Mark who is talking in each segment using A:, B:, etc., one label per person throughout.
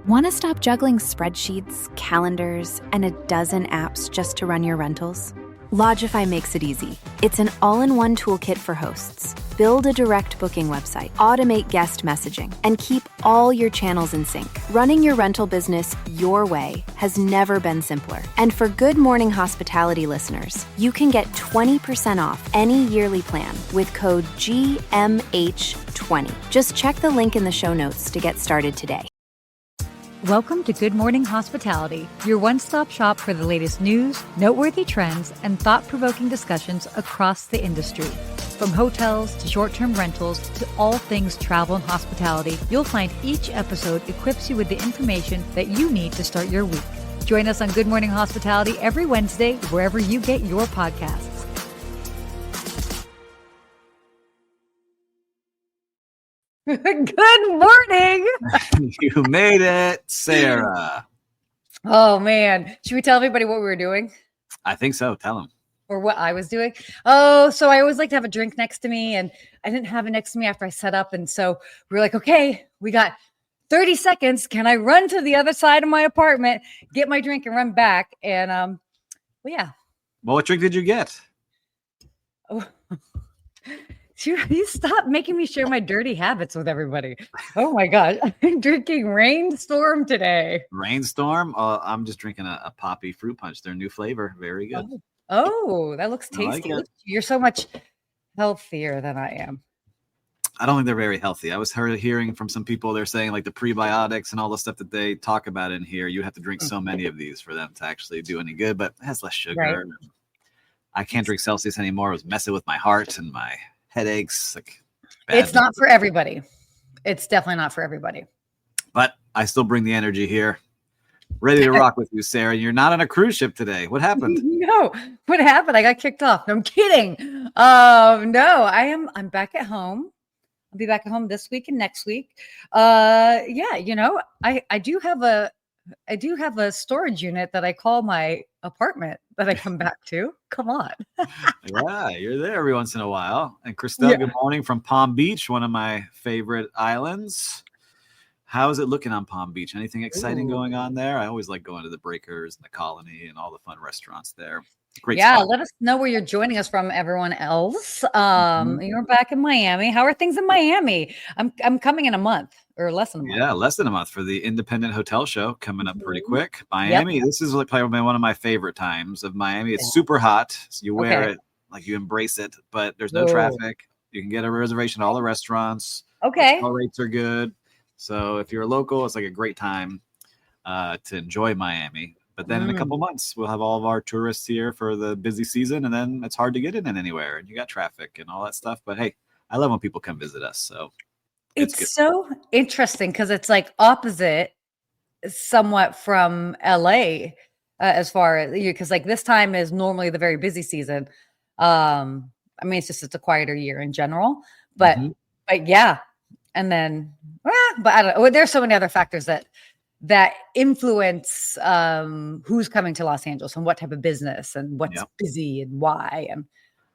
A: Want to stop juggling spreadsheets, calendars, and a dozen apps just to run your rentals? Lodgify makes it easy. It's an all-in-one toolkit for hosts. Build a direct booking website, automate guest messaging, and keep all your channels in sync. Running your rental business your way has never been simpler. And for Good Morning Hospitality listeners, you can get 20% off any yearly plan with code GMH20. Just check the link in the show notes to get started today.
B: Welcome to Good Morning Hospitality, your one-stop shop for the latest news, noteworthy trends, and thought-provoking discussions across the industry. From hotels to short-term rentals to all things travel and hospitality, you'll find each episode equips you with the information that you need to start your week. Join us on Good Morning Hospitality every Wednesday, wherever you get your podcasts. Good morning.
C: You made it, Sarah.
B: Oh, man. Should we tell everybody what we were doing?
C: I think so. Tell them.
B: Or what I was doing? Oh, so I always like to have a drink next to me, and I didn't have it next to me after I set up. And so we were like, okay, we got 30 seconds. Can I run to the other side of my apartment, get my drink, and run back? And well, yeah.
C: Well, what drink did you get?
B: Oh. You stop making me share my dirty habits with everybody. Oh my God. I'm drinking Rainstorm today.
C: Rainstorm? I'm just drinking a poppy fruit punch. Their new flavor. Very good.
B: Oh, that looks tasty. Like you're so much healthier than I am.
C: I don't think they're very healthy. I was hearing from some people, they're saying like the prebiotics and all the stuff that they talk about in here, you have to drink so many of these for them to actually do any good, but it has less sugar. Right. I can't drink Celsius anymore. It was messing with my heart and my headaches.
B: It's not for everybody. It's definitely not for everybody.
C: But I still bring the energy here. Ready to rock with you, Sarah. You're not on a cruise ship today. What happened?
B: No. What happened? I got kicked off. No, I'm kidding. No, I'm back at home. I'll be back at home this week and next week. Yeah, I do have a storage unit that I call my apartment that I come back to. Come on.
C: Yeah, you're there every once in a while. And Christelle, Good morning from Palm Beach, one of my favorite islands. How is it looking on Palm Beach? Anything exciting going on there? I always like going to the Breakers and the Colony and all the fun restaurants there. Great spot.
B: Let us know where you're joining us from, everyone else. You're back in Miami. How are things in Miami? I'm coming in a month or less than a month.
C: Yeah, less than a month for the Independent Hotel Show coming up pretty quick. Miami, This is like probably one of my favorite times of Miami. It's super hot. So you wear it, like you embrace it, but there's no traffic. You can get a reservation at all the restaurants.
B: Okay.
C: All rates are good. So if you're a local, it's like a great time to enjoy Miami. But then in a couple months, we'll have all of our tourists here for the busy season, and then it's hard to get in anywhere, and you got traffic and all that stuff. But hey, I love when people come visit us. So
B: it's so interesting because it's like opposite somewhat from LA as far as because like this time is normally the very busy season. I mean, it's a quieter year in general, but yeah. And then, but I don't know. There's so many other factors that influence who's coming to Los Angeles and what type of business and what's busy and why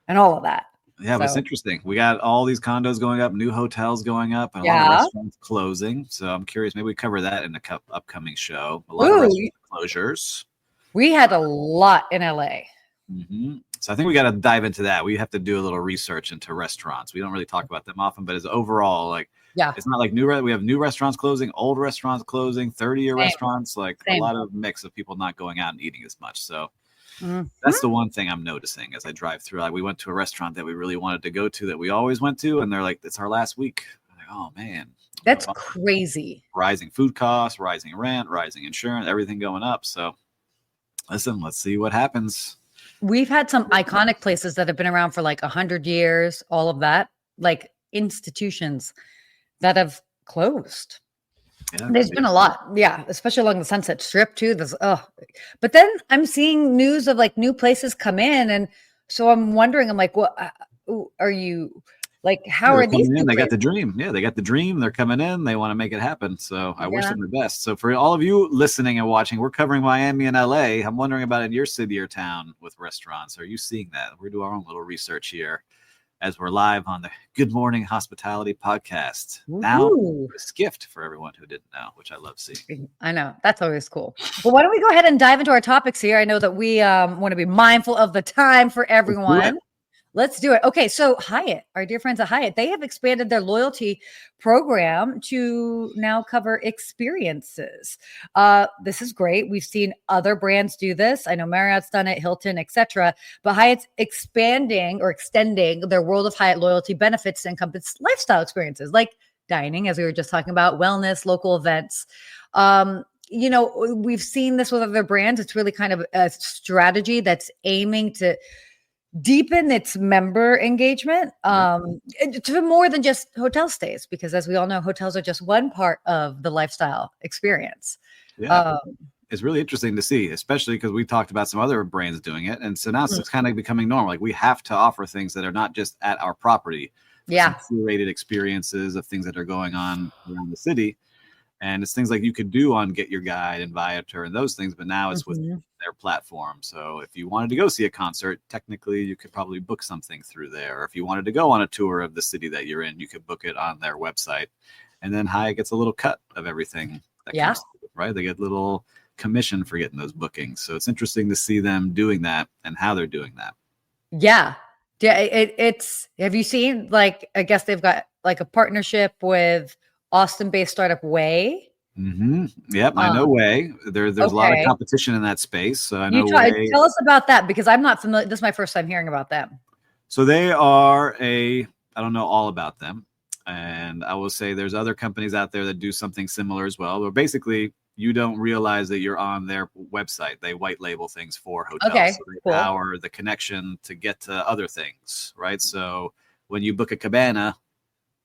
B: and all of that.
C: Yeah, but it's interesting. We got all these condos going up, new hotels going up, and a lot of restaurants closing. So I'm curious, maybe we cover that in the upcoming show. A lot of restaurant closures.
B: We had a lot in LA.
C: So I think we got to dive into that. We have to do a little research into restaurants. We don't really talk about them often, but as overall, like, it's not like we have new restaurants closing, old restaurants closing, 30-year restaurants, like a lot of mix of people not going out and eating as much. So that's the one thing I'm noticing as I drive through. Like we went to a restaurant that we really wanted to go to that we always went to, and they're like, it's our last week. I'm like, oh man.
B: That's crazy.
C: Rising food costs, rising rent, rising insurance, everything going up. So listen, let's see what happens.
B: We've had some iconic places that have been around for like 100 years, all of that, like institutions that have closed. Yeah, there's been a lot. Yeah. Especially along the Sunset Strip too. But then I'm seeing news of like new places come in. And so I'm wondering, I'm like, what are you like? How are these?
C: They got the dream. Yeah. They got the dream. They're coming in. They want to make it happen. So I wish them the best. So for all of you listening and watching, we're covering Miami and LA. I'm wondering about in your city or town with restaurants. Are you seeing that? We do our own little research here. as we're live on the Good Morning Hospitality podcast.
B: Woo-hoo.
C: Now, Skift for everyone who didn't know, which I love seeing.
B: I know. That's always cool. Well, why don't we go ahead and dive into our topics here? I know that we want to be mindful of the time for everyone. Let's do it. Okay, so Hyatt, our dear friends at Hyatt, they have expanded their loyalty program to now cover experiences. This is great. We've seen other brands do this. I know Marriott's done it, Hilton, etc. But Hyatt's expanding or extending their World of Hyatt loyalty benefits to encompass lifestyle experiences like dining, as we were just talking about, wellness, local events. We've seen this with other brands. It's really kind of a strategy that's aiming to deepen its member engagement to more than just hotel stays, because as we all know, hotels are just one part of the lifestyle experience.
C: It's really interesting to see, especially because we talked about some other brands doing it, and so now it's kind of becoming normal. Like, we have to offer things that are not just at our property, some curated experiences of things that are going on around the city. And it's things like you could do on Get Your Guide and Viator and those things, but now it's with their platform. So if you wanted to go see a concert, technically you could probably book something through there. Or if you wanted to go on a tour of the city that you're in, you could book it on their website. And then Hyatt gets a little cut of everything that comes through, right? They get a little commission for getting those bookings. So it's interesting to see them doing that and how they're doing that.
B: Yeah. It's have you seen, like, I guess they've got like a partnership with Austin-based startup Way.
C: Yep, I know Way. There's a lot of competition in that space. So I know Way.
B: Tell us about that, because I'm not familiar. This is my first time hearing about them.
C: So they are I don't know all about them. And I will say there's other companies out there that do something similar as well. But basically, you don't realize that you're on their website. They white label things for hotels.
B: Okay,
C: so they power the connection to get to other things, right? So when you book a cabana,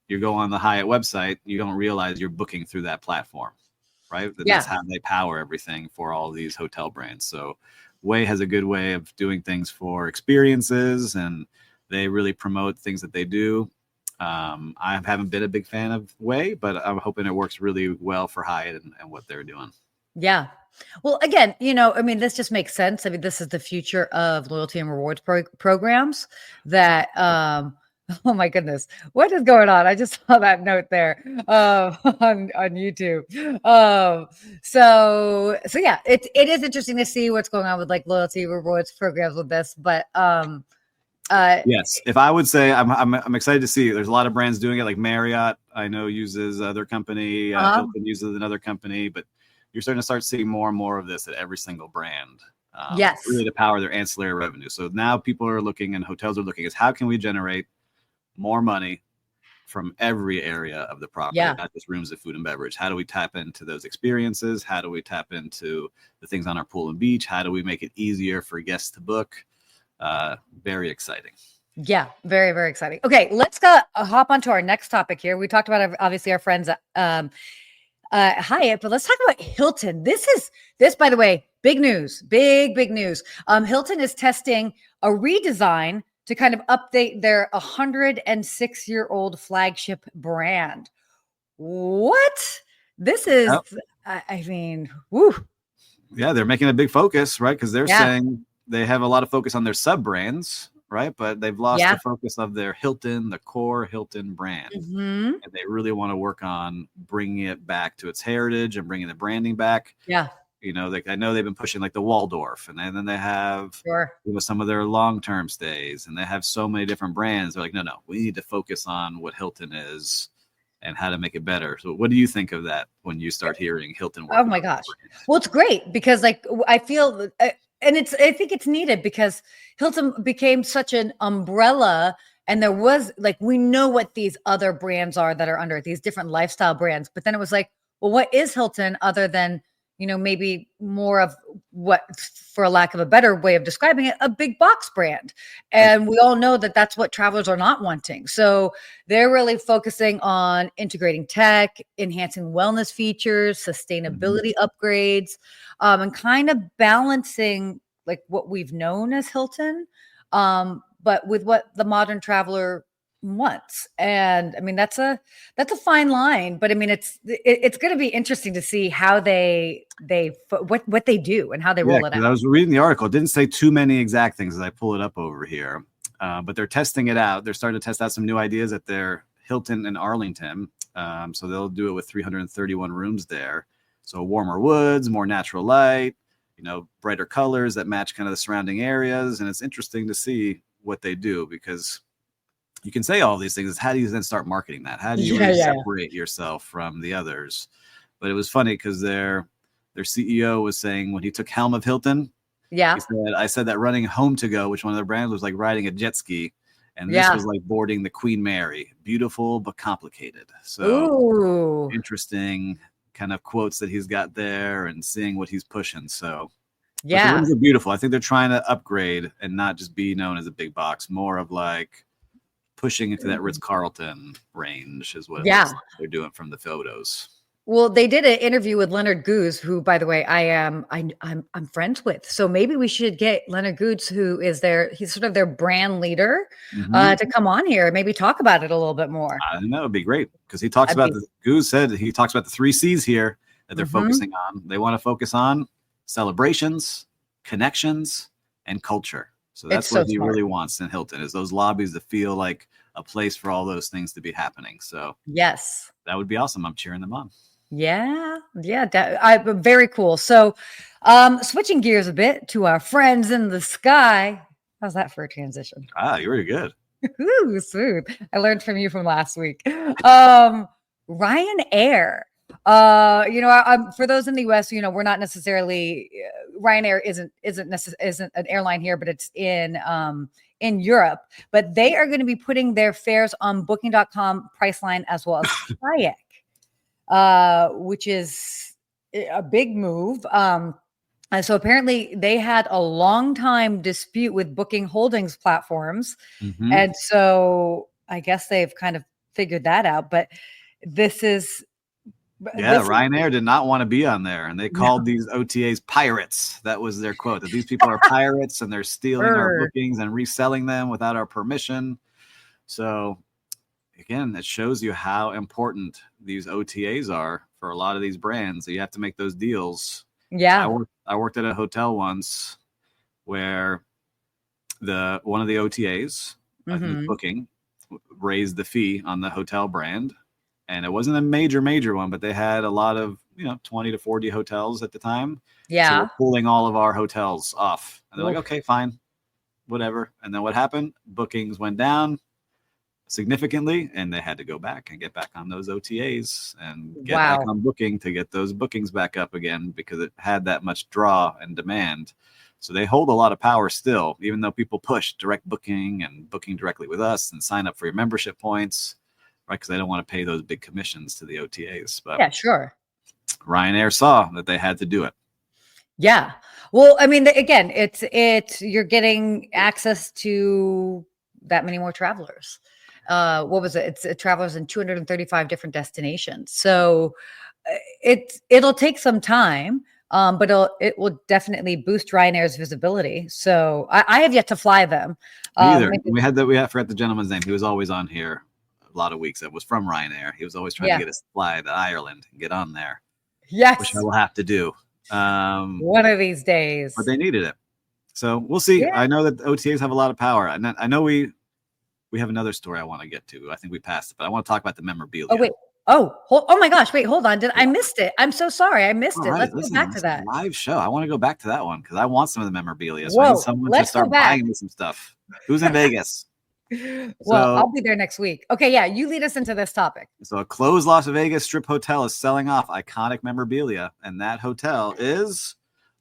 C: you go on the Hyatt website, you don't realize you're booking through that platform, right? That's how they power everything for all these hotel brands. So Way has a good way of doing things for experiences, and they really promote things that they do. I haven't been a big fan of Way, but I'm hoping it works really well for Hyatt and what they're doing.
B: Yeah. Well, again, this just makes sense. I mean, this is the future of loyalty and rewards programs that, oh my goodness, what is going on? I just saw that note there on YouTube. So yeah, it is interesting to see what's going on with like loyalty rewards programs with this. But
C: yes, if I would say, I'm excited to see. There's a lot of brands doing it, like Marriott, I know, uses their company. Hilton uses another company, but you're starting to seeing more and more of this at every single brand. Really to power their ancillary revenue. So now people are looking, and hotels are looking, is how can we generate more money from every area of the property, not just rooms of food and beverage? How do we tap into those experiences? How do we tap into the things on our pool and beach? How do we make it easier for guests to book? Very exciting.
B: Yeah, very, very exciting. Okay, let's hop onto our next topic here. We talked about obviously our friends at Hyatt, but let's talk about Hilton. This, by the way, big news, big news. Hilton is testing a redesign to kind of update their 106-year-old flagship brand. What? This is, woo.
C: Yeah, they're making a big focus, right? Because they're saying they have a lot of focus on their sub-brands, right? But they've lost the focus of their Hilton, the core Hilton brand. And they really want to work on bringing it back to its heritage and bringing the branding back.
B: Yeah.
C: I know they've been pushing like the Waldorf, and then they have some of their long-term stays, and they have so many different brands. They're like, no, we need to focus on what Hilton is and how to make it better. So what do you think of that when you start hearing Hilton?
B: Oh my gosh. Well, it's great because like I feel, and I think it's needed because Hilton became such an umbrella, and there was like, we know what these other brands are that are under it, these different lifestyle brands. But then it was like, well, what is Hilton other than, maybe more of what, for a lack of a better way of describing it, a big box brand. And we all know that that's what travelers are not wanting. So they're really focusing on integrating tech, enhancing wellness features, sustainability upgrades, and kind of balancing like what we've known as Hilton, but with what the modern traveler wants. And I mean, that's a fine line, but I mean, it's going to be interesting to see how what they do and how they roll it out.
C: I was reading the article. It didn't say too many exact things as I pull it up over here. But they're testing it out. They're starting to test out some new ideas at their Hilton in Arlington. So they'll do it with 331 rooms there. So warmer woods, more natural light, brighter colors that match kind of the surrounding areas. And it's interesting to see what they do, because you can say all these things. How do you then start marketing that? How do you really separate yourself from the others? But it was funny because their CEO was saying when he took helm of Hilton, he said, I said that running home to go, which one of their brands, was like riding a jet ski. And this was like boarding the Queen Mary. Beautiful, but complicated. So interesting kind of quotes that he's got there and seeing what he's pushing. So the rooms are beautiful. I think they're trying to upgrade and not just be known as a big box, more of like pushing into that Ritz-Carlton range is what they're doing from the photos.
B: Well, they did an interview with Leonard Goose, who, by the way, I'm friends with. So maybe we should get Leonard Goose, who is he's sort of their brand leader, to come on here and maybe talk about it a little bit more.
C: I think that would be great, because he talks about Goose said he talks about the 3 C's here that they're focusing on. They want to focus on celebrations, connections, and culture. So that's what he really wants in Hilton, is those lobbies to feel like a place for all those things to be happening. So
B: yes,
C: that would be awesome. I'm cheering them on.
B: Yeah. Very cool. So switching gears a bit to our friends in the sky. How's that for a transition?
C: You were good.
B: Ooh, smooth. I learned from you from last week. Ryanair. For those in the US, we're not necessarily Ryanair isn't an airline here, but it's in Europe. But they are going to be putting their fares on Booking.com, Priceline, as well as Kayak. Which is a big move. And so apparently they had a long time dispute with booking holdings platforms. And so I guess they've kind of figured that out, but
C: Ryanair did not want to be on there, and they called these OTAs pirates. That was their quote, that these people are pirates and they're stealing our bookings and reselling them without our permission. So again, it shows you how important these OTAs are for a lot of these brands. So you have to make those deals. Yeah. I worked at a hotel once where one of the OTAs, I think Booking, raised the fee on the hotel brand. And it wasn't a major one, but they had a lot of, 20 to 40 hotels at the time. Yeah. So we're pulling all of our hotels off. And they're like, okay, fine, whatever. And then what happened? Bookings went down significantly, and they had to go back and get back on those OTAs and get back on Booking to get those bookings back up again, because it had that much draw and demand. So they hold a lot of power still, even though people push direct booking and booking directly with us and sign up for your membership points, right? Because they don't want to pay those big commissions to the OTAs. But yeah, sure. Ryanair saw that they had to do it.
B: Yeah. Well, I mean, again, it's you're getting access to that many more travelers. What was it? It's travelers in 235 different destinations. So it'll take some time, but it will definitely boost Ryanair's visibility. So I have yet to fly them.
C: Either. We forgot the gentleman's name. He was always on here a lot of weeks. That was from Ryanair. He was always trying to get us to fly to Ireland and get on there. Yes. Which I will have to do.
B: One of these days.
C: But they needed it. So we'll see. Yeah. I know that the OTAs have a lot of power. And I know we have another story I want to get to. I think we passed it, but I want to talk about the memorabilia.
B: Oh, wait. Oh my gosh. Wait, hold on. I missed it. I'm so sorry. I missed it. Right. Let's go back to that.
C: Live show. I want to go back to that one because I want some of the memorabilia. So I need someone to start buying me some stuff. Who's in Vegas?
B: Well, I'll be there next week. Okay, yeah, you lead us into this topic.
C: So a closed Las Vegas Strip hotel is selling off iconic memorabilia, and that hotel is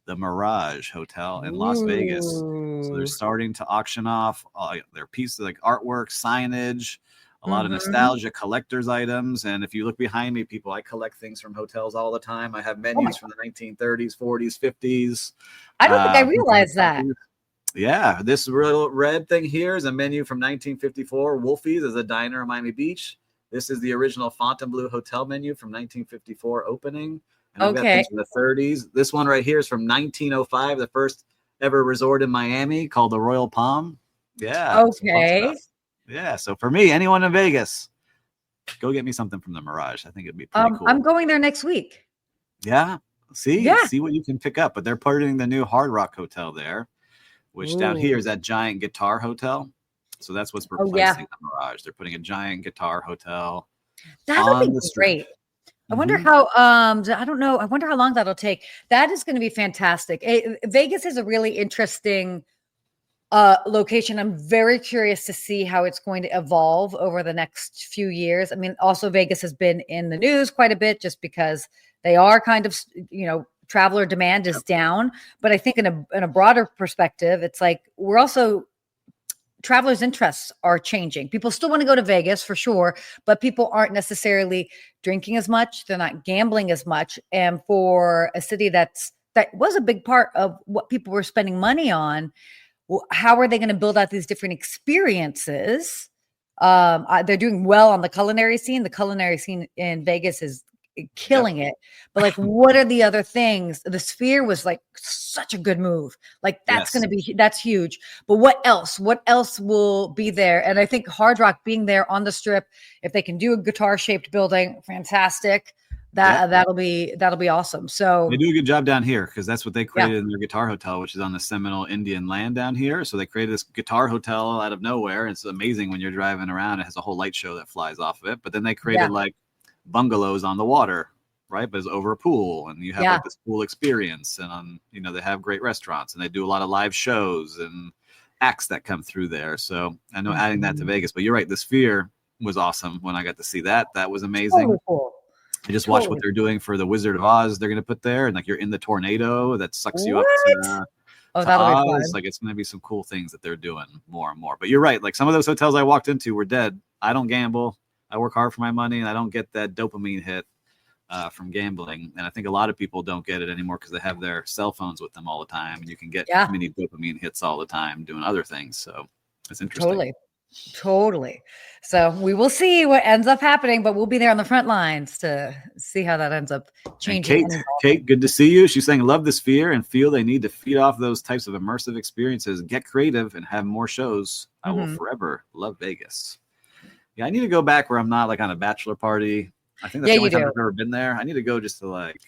C: the Mirage Hotel in Las Vegas. So they're starting to auction off their pieces like artwork, signage, a lot of nostalgia collector's items. And if you look behind me, people, I collect things from hotels all the time. I have menus from the 1930s, 40s, 50s.
B: I don't think I realized that.
C: Yeah, this real red thing here is a menu from 1954. Wolfie's is a diner in Miami Beach. This is the original Fontainebleau Hotel menu from 1954 opening. And I've got things from the 30s. This one right here is from 1905, the first ever resort in Miami called the Royal Palm. Yeah.
B: Okay.
C: Yeah. So for me, anyone in Vegas, go get me something from the Mirage. I think it'd be pretty cool.
B: I'm going there next week.
C: Yeah. See what you can pick up. But they're putting the new Hard Rock Hotel there, which down here is that giant guitar hotel. So that's what's
B: Oh yeah,
C: replacing the Mirage. They're putting a giant guitar hotel
B: that'll
C: on
B: be
C: the Strip.
B: great. I wonder
C: Mhm.
B: how, I don't know. I wonder how long that'll take. That is going to be fantastic. Vegas is a really interesting location. I'm very curious to see how it's going to evolve over the next few years. I mean, also Vegas has been in the news quite a bit just because they are kind of, traveler demand is down. But I think in a broader perspective, it's like we're also travelers' interests are changing. People still want to go to Vegas for sure, but people aren't necessarily drinking as much. They're not gambling as much. And for a city that was a big part of what people were spending money on, well, how are they going to build out these different experiences? They're doing well on the culinary scene. The culinary scene in Vegas is killing it. But like, what are the other things? The Sphere was like such a good move. Like that's huge. But what else? What else will be there? And I think Hard Rock being there on the Strip, if they can do a guitar shaped building, fantastic. That'll be awesome. So
C: they do a good job down here because that's what they created in their guitar hotel, which is on the Seminole Indian land down here. So they created this guitar hotel out of nowhere. It's amazing when you're driving around. It has a whole light show that flies off of it. But then they created like bungalows on the water, right? But it's over a pool, and you have like this pool experience, and they have great restaurants, and they do a lot of live shows and acts that come through there. So I know adding that to Vegas, but you're right. The Sphere was awesome when I got to see that. That was amazing.
B: Totally cool.
C: I just watched what they're doing for the Wizard of Oz. They're going to put there, and like you're in the tornado that sucks you up to
B: that'll
C: Oz.
B: be fun.
C: Like it's going to be some cool things that they're doing more and more. But you're right. Like some of those hotels I walked into were dead. I don't gamble. I work hard for my money, and I don't get that dopamine hit from gambling. And I think a lot of people don't get it anymore because they have their cell phones with them all the time, and you can get many dopamine hits all the time doing other things. So it's interesting.
B: Totally. So we will see what ends up happening, but we'll be there on the front lines to see how that ends up changing.
C: And Kate, good to see you. She's saying, love the Sphere and feel they need to feed off those types of immersive experiences, get creative, and have more shows. I will forever love Vegas. Yeah, I need to go back where I'm not like on a bachelor party. I think that's the only time I've ever been there. I need to go just to like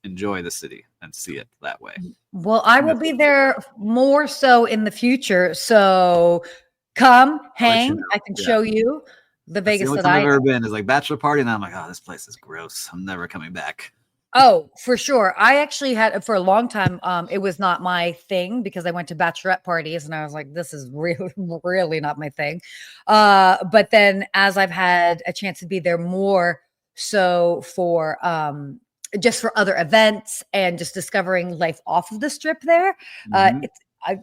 C: enjoy the city and see it that way.
B: Well, I will be there more so in the future. So come hang. I can show you the Vegas that
C: I've ever been is like bachelor party, and I'm like, oh, this place is gross. I'm never coming back.
B: Oh, for sure. I actually had for a long time. It was not my thing because I went to bachelorette parties and I was like, this is really, really not my thing. But then as I've had a chance to be there more so for just for other events and just discovering life off of the Strip there,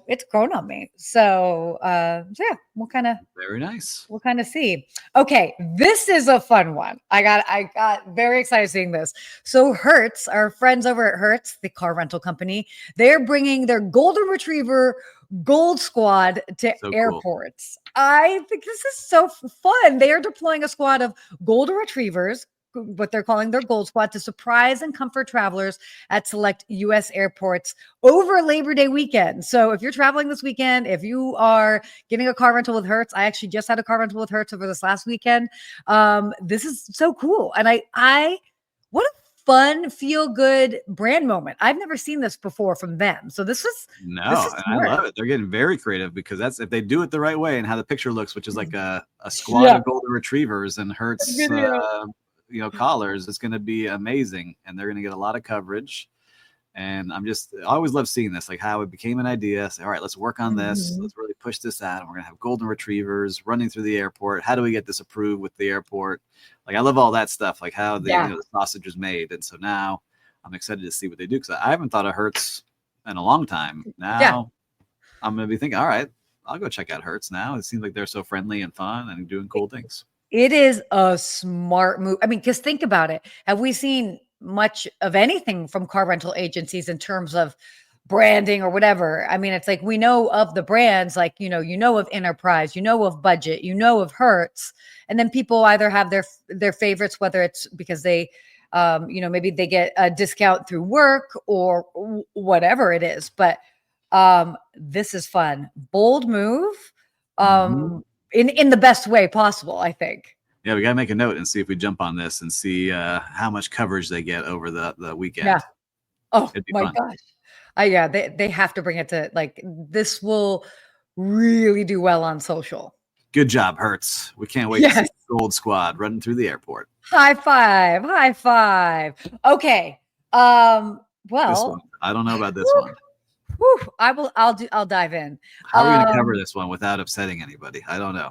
B: it's grown on me. So yeah, we'll kind of
C: very nice.
B: We'll kind of see. Okay, this is a fun one. I got very excited seeing this. So Hertz, our friends over at Hertz, the car rental company, they're bringing their golden retriever Gold Squad to airports. Cool. I think this is so fun. They are deploying a squad of golden retrievers, what they're calling their Gold Squad, to surprise and comfort travelers at select U.S. airports over Labor Day weekend. So if you're traveling this weekend, if you are getting a car rental with Hertz, I actually just had a car rental with Hertz over this last weekend. This is so cool. And I what a fun, feel good brand moment. I've never seen this before from them. So this is
C: I love it. They're getting very creative because that's if they do it the right way and how the picture looks, which is like a squad of golden retrievers and Hertz collars, it's going to be amazing, and they're going to get a lot of coverage. And I always love seeing this, like how it became an idea. Say, all right, let's work on this. Let's really push this out. And we're going to have golden retrievers running through the airport. How do we get this approved with the airport? Like, I love all that stuff, like how the sausage is made. And so now I'm excited to see what they do because I haven't thought of Hertz in a long time. Now I'm going to be thinking, all right, I'll go check out Hertz now. It seems like they're so friendly and fun and doing cool things.
B: It is a smart move. I mean, because think about it. Have we seen much of anything from car rental agencies in terms of branding or whatever? I mean, it's like we know of the brands, like, you know of Enterprise, of Budget, of Hertz. And then people either have their favorites, whether it's because they, maybe they get a discount through work or whatever it is. But this is fun. Bold move. In the best way possible, I think.
C: Yeah, we got to make a note and see if we jump on this and see how much coverage they get over the weekend.
B: Yeah. Oh, my
C: fun.
B: gosh. They have to bring it to, like, this will really do well on social.
C: Good job, Hertz. We can't wait to see the Gold Squad running through the airport.
B: High five. High five. Okay. Well,
C: this one. I don't know about this one.
B: I'll dive in.
C: How are we going to cover this one without upsetting anybody? I don't know.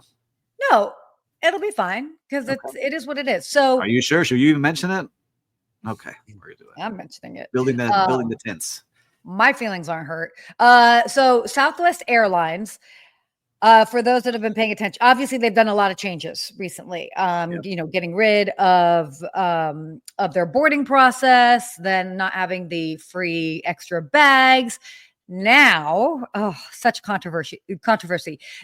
B: No, it'll be fine because it is what it is. So
C: are you sure? Should you even mention it? Okay.
B: I'm mentioning it.
C: Building the tents.
B: My feelings aren't hurt. So Southwest Airlines, for those that have been paying attention, obviously they've done a lot of changes recently. Getting rid of their boarding process, then not having the free extra bags. Now, such controversy.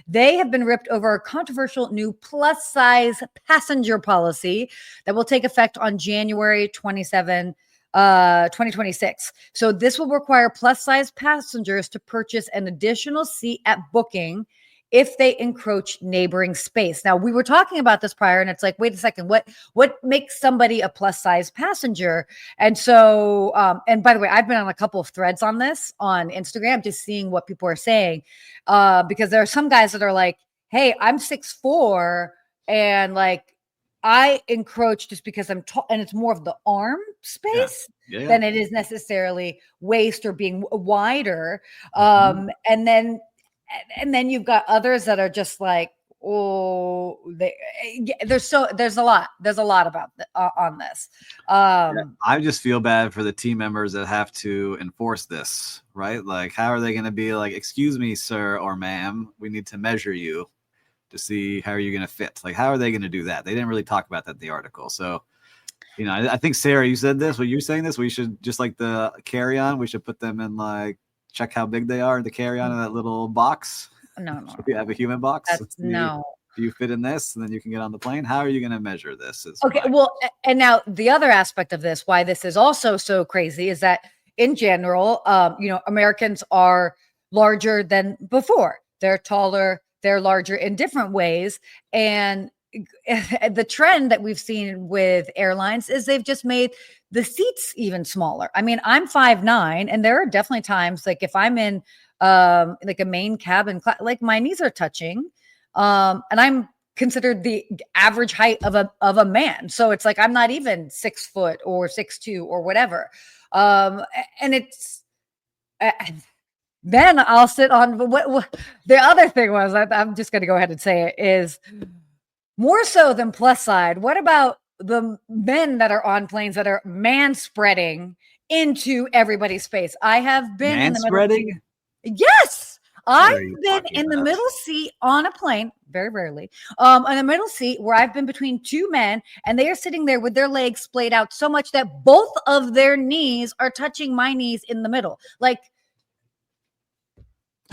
B: They have been ripped over a controversial new plus size passenger policy that will take effect on January 27, 2026. So this will require plus size passengers to purchase an additional seat at booking if they encroach neighboring space. Now, we were talking about this prior, and it's like, wait a second, what makes somebody a plus size passenger? And so, and by the way, I've been on a couple of threads on this on Instagram, just seeing what people are saying, because there are some guys that are like, hey, I'm 6'4", and like I encroach just because I'm tall, and it's more of the arm space than it is necessarily waist or being wider. And then you've got others that are just like, there's a lot about on this.
C: I just feel bad for the team members that have to enforce this, right? Like, how are they going to be like, excuse me, sir or ma'am, we need to measure you to see how are you going to fit? Like, how are they going to do that? They didn't really talk about that in the article. So, I think, Sarah, you said this. Were you saying this? We should, just like the carry-on, we should put them in like, check how big they are to carry on in that little box.
B: No.
C: We have a human box.
B: No.
C: Do you fit in this? And then you can get on the plane. How are you going to measure this?
B: Okay. Well, and now the other aspect of this, why this is also so crazy, is that in general, Americans are larger than before. They're taller, they're larger in different ways. And the trend that we've seen with airlines is they've just made the seats even smaller. I mean, I'm 5'9", and there are definitely times like if I'm in like a main cabin, like my knees are touching, and I'm considered the average height of a man. So it's like I'm not even 6 foot or 6'2" or whatever. And it's then I'll sit on what the other thing was. I'm just going to go ahead and say it is more so than plus side. What about the men that are on planes that are man spreading into everybody's face? I have been
C: man spreading.
B: Yes, I've been in the middle seat on a plane, very rarely, in the middle seat where I've been between two men, and they are sitting there with their legs splayed out so much that both of their knees are touching my knees in the middle. Like,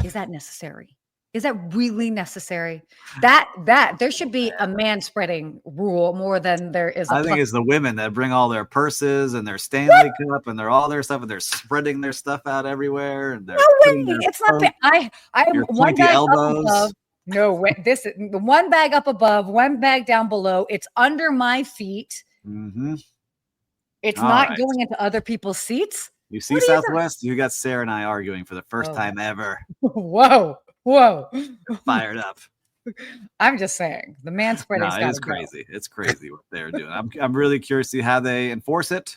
B: is that necessary? Is that really necessary? That there should be a man spreading rule more than there is.
C: I think it's the women that bring all their purses and their Stanley Cup and all their stuff, and they're spreading their stuff out everywhere. And they're
B: it's not that I am one bag elbows. Up above. No way. This is one bag up above, one bag down below. It's under my feet.
C: Mm-hmm.
B: It's not going into other people's seats.
C: You see, Southwest, you got Sarah and I arguing for the first time ever.
B: Whoa.
C: Fired up.
B: I'm just saying the man spreading.
C: No, it's crazy. It's crazy what they're doing. I'm really curious to see how they enforce it.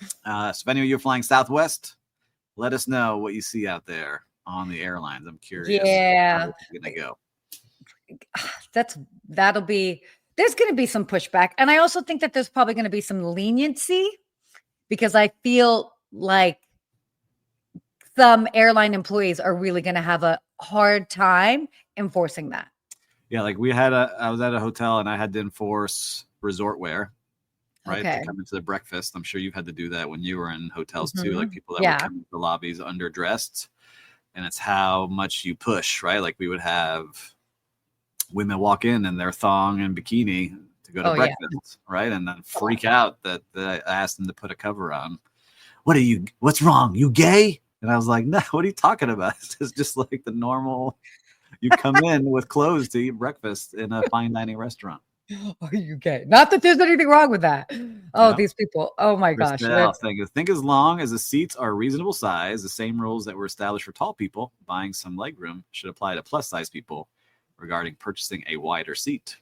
C: So if any of you are flying Southwest, let us know what you see out there on the airlines. I'm curious.
B: Yeah,
C: how it's gonna go.
B: There's going to be some pushback, and I also think that there's probably going to be some leniency because I feel like some airline employees are really going to have a hard time enforcing that.
C: Yeah, like I was at a hotel and I had to enforce resort wear, right? To come into the breakfast. I'm sure you've had to do that when you were in hotels too, like people that would come into the lobbies underdressed. And it's how much you push, right? Like we would have women walk in their thong and bikini to go to breakfast, right? And then freak out that I asked them to put a cover on. What's wrong? You gay? And I was like, no, what are you talking about? It's just like the normal, you come in with clothes to eat breakfast in a fine dining restaurant.
B: Are you gay? Not that there's anything wrong with that. Oh,
C: Yeah.
B: these people. Oh my gosh.
C: Think as long as the seats are reasonable size, the same rules that were established for tall people buying some legroom should apply to plus size people regarding purchasing a wider seat.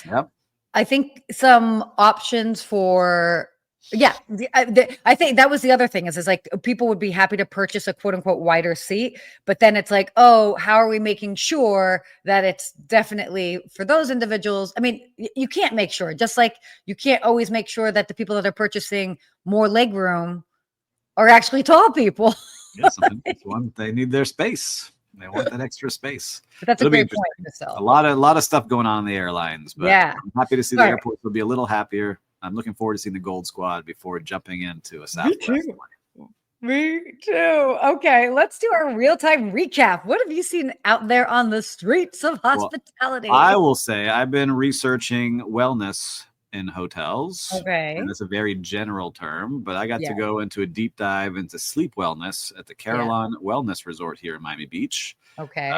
C: Yep.
B: I think some options for, I think that was the other thing is like people would be happy to purchase a quote unquote wider seat, but then it's like, oh, how are we making sure that it's definitely for those individuals? I mean, you can't make sure, just like you can't always make sure that the people that are purchasing more legroom are actually tall people.
C: Yeah, they need their space. They want that extra space.
B: But that's a great point.
C: A lot of stuff going on in the airlines, but I'm happy to see the airports will be a little happier. I'm looking forward to seeing the Gold Squad before jumping into a Southwest.
B: Me too. Okay, let's do our real-time recap. What have you seen out there on the streets of hospitality?
C: Well, I will say I've been researching wellness in hotels.
B: Okay.
C: And that's a very general term, but I got to go into a deep dive into sleep wellness at the Carillon Wellness Resort here in Miami Beach.
B: Okay.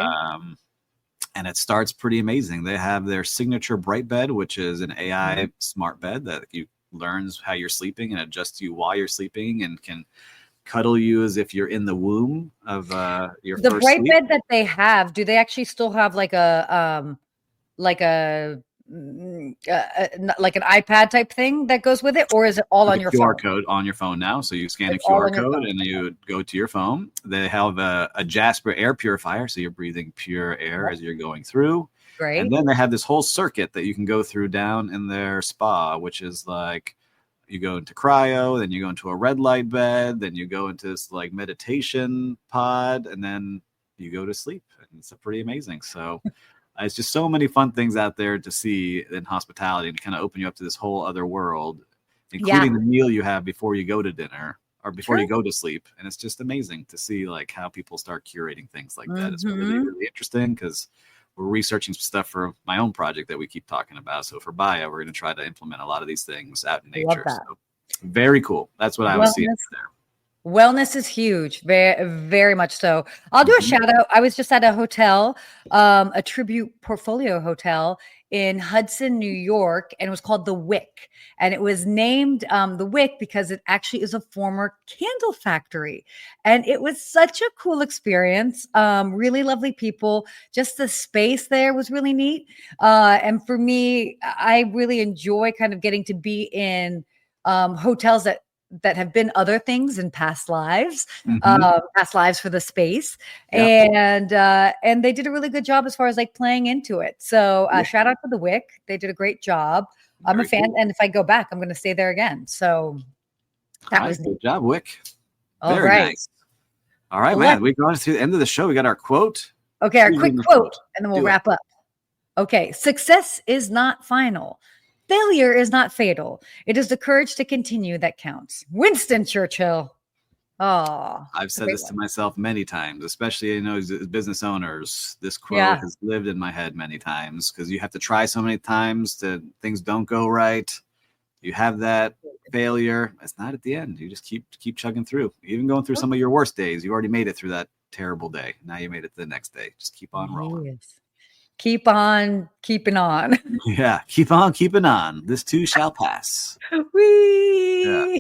C: And it starts pretty amazing. They have their signature Bright Bed, which is an AI smart bed that learns how you're sleeping and adjusts you while you're sleeping and can cuddle you as if you're in the womb of your
B: the
C: first
B: Bright
C: sleep.
B: Bed that they have. Do they actually still have like an iPad type thing that goes with it, or is it all on your
C: QR
B: phone?
C: code on your phone now? So you scan a QR code and you go to your phone. They have a Jasper air purifier, so you're breathing pure air as you're going through.
B: Great.
C: And then they have this whole circuit that you can go through down in their spa, which is like you go into cryo, then you go into a red light bed, then you go into this like meditation pod, and then you go to sleep. And it's pretty amazing. So it's just so many fun things out there to see in hospitality and to kind of open you up to this whole other world, including the meal you have before you go to dinner or before you go to sleep. And it's just amazing to see like how people start curating things like that. It's really, really interesting because we're researching some stuff for my own project that we keep talking about. So for Baya, we're going to try to implement a lot of these things out in nature. So very cool. That's what I was seeing there.
B: Wellness is huge, very, very much so. I'll do a shout out. I was just at a hotel, a Tribute Portfolio hotel in Hudson, New York, and it was called The Wick. And it was named The Wick because it actually is a former candle factory. And it was such a cool experience. Really lovely people. Just the space there was really neat. And for me, I really enjoy kind of getting to be in hotels that have been other things in past lives for the space. And they did a really good job as far as like playing into it. So shout out to The Wick. They did a great job. I'm a fan. Cool. And if I go back, I'm going to stay there again. So that was
C: good job, Wick.
B: Very nice.
C: All right, man. We're going to the end of the show. We got our quote.
B: Okay. Our quick quote, and then we'll wrap up. Okay. Success is not final. Failure is not fatal. It is the courage to continue that counts. Winston Churchill. Oh,
C: I've said this to myself many times, especially, as business owners. This quote has lived in my head many times because you have to try so many times to things don't go right. You have that failure. It's not at the end. You just keep chugging through. Even going through some of your worst days, you already made it through that terrible day. Now you made it to the next day. Just keep on rolling.
B: Yes. Keep on keeping on.
C: Yeah, keep on keeping on. This too shall pass.
B: Whee!
C: Yeah.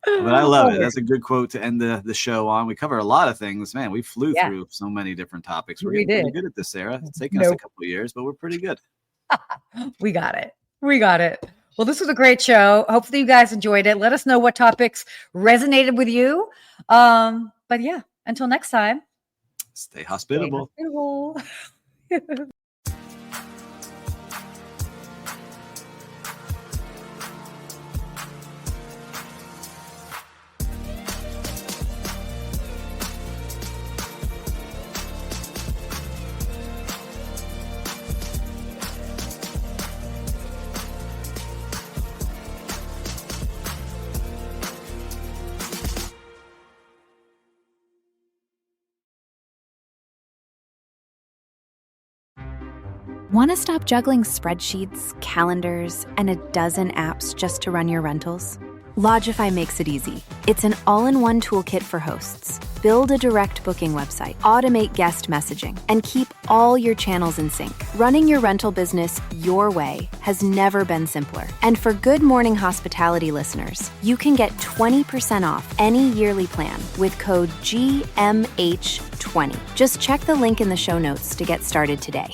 C: But I love it. That's a good quote to end the show on. We cover a lot of things. Man, we flew through so many different topics. We're getting pretty good at this, Sarah. It's taken us a couple of years, but we're pretty good.
B: We got it. Well, this was a great show. Hopefully you guys enjoyed it. Let us know what topics resonated with you. But yeah, until next time.
C: Stay hospitable.
A: Want to stop juggling spreadsheets, calendars, and a dozen apps just to run your rentals? Lodgify makes it easy. It's an all-in-one toolkit for hosts. Build a direct booking website, automate guest messaging, and keep all your channels in sync. Running your rental business your way has never been simpler. And for Good Morning Hospitality listeners, you can get 20% off any yearly plan with code GMH20. Just check the link in the show notes to get started today.